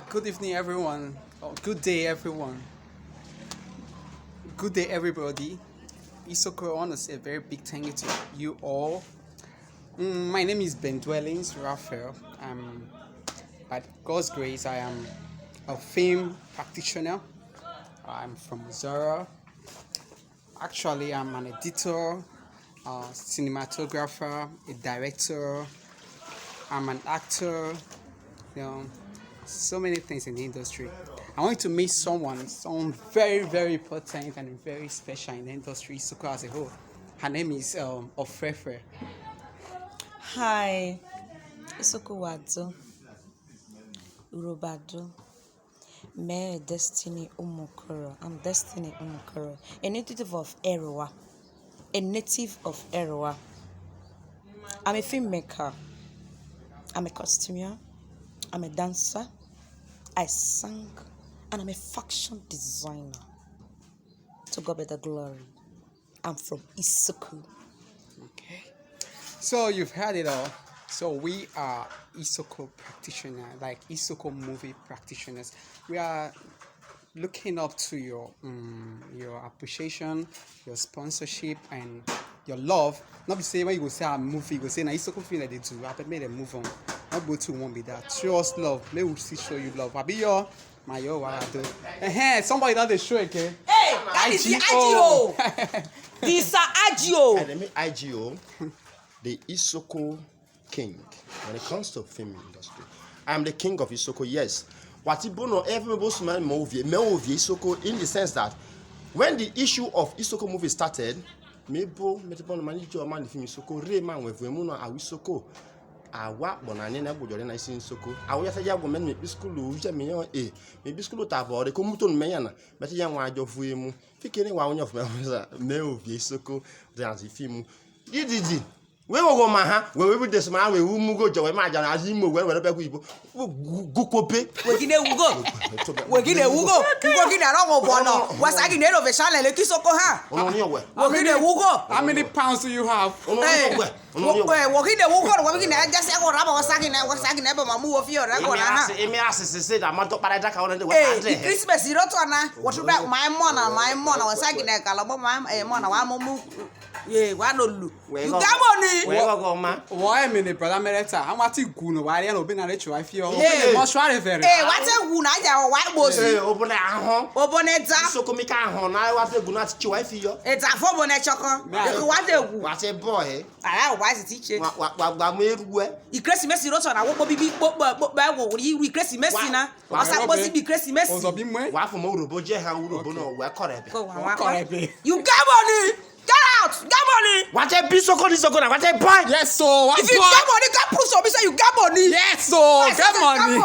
Good evening, everyone. Oh, good day, everyone. Good day, everybody. Isoko, I want to say a very big thank you to you all. My name is Ben Dwellings Raphael. By God's grace, I am a film practitioner. I'm from Zara. Actually, I'm an editor, a cinematographer, a director. I'm an actor. So many things in the industry. I want to meet someone very, very important and very special in the industry, Isoko as a whole. Her name is Ofrefe. Hi, Isoko Wado, Urobado, Mayor Destiny Umokoro. I'm Destiny Umokoro, a native of Erwa. I'm a filmmaker. I'm a costumier. I'm a dancer. I sang, and I'm a fashion designer. To God be the glory. I'm from Isoko. Okay. So you've heard it all. So we are Isoko practitioners, like Isoko movie practitioners. We are looking up to your appreciation, your sponsorship, and your love. Not be say when you go say a movie, you go say na Isoko feel like they do. I made a move on. Not go to won't be that. Show us love. May we see show you love. I be your what I do. Somebody that they show again. Hey, that is the IGO. This is IGO. And let me IGO, the Isoko king. When it comes to film industry, I am the king of Isoko. Yes. What you know, everybody movie Isoko in the sense that when the issue of Isoko movie started, maybe manager man film Isoko Rayman with Wemuno Awisoko. Awa bonane na bojore na isi Isoko. Awo ya saja gomen me biskulu uje me yon me biskulu tabo de ko muto me yana. Beti yan wa ajofu emu. Fikini wa onyo me ovie Isoko dance film. Didi. We go ma ha, we this man we mugo jo we ma ja na azimo we be ku ibo. Gukope. We gine wugo. We gine wugo. Wugo gine ro go no. We sa gine no ve channel le Isoko ha. Ono ni owe. We gine wugo. How many pounds do you have? Ono ni owe. We gine wugo, we gine just go raba we sa gine be mamu wo fi ore go na ha. Emi asese da ma to para da ka wona de we Hey, ande. Christmas iro to na. What be my mona we sa gine kala bo my mona wa mumu. Yeah, wa no lu. You got money. We go ma. Why me brother Mereta? How much you no why you no be na let you I feel. Hey, Must try very. Hey, what a wu na ja wa bosi. Eh, obona ahon. Oboneta. Isoko mi ka ahon na wa fe gu na ti wa fi yo. It's a for bonet choko. What a wu. Wa se boy. Ara wa is teacher. Wa mu eru e. I Christmas iro to na wo bibi ba wo ri Christmas na. O sa po si bi Christmas. Ozo bi mu. Wa fo mo urobo je ha urobo no we korebe. You got money. Get out! Get money! What a piece of Isoko na what a boy. Yes, so If you got money, you can prove so say you got money. Yes, so get money.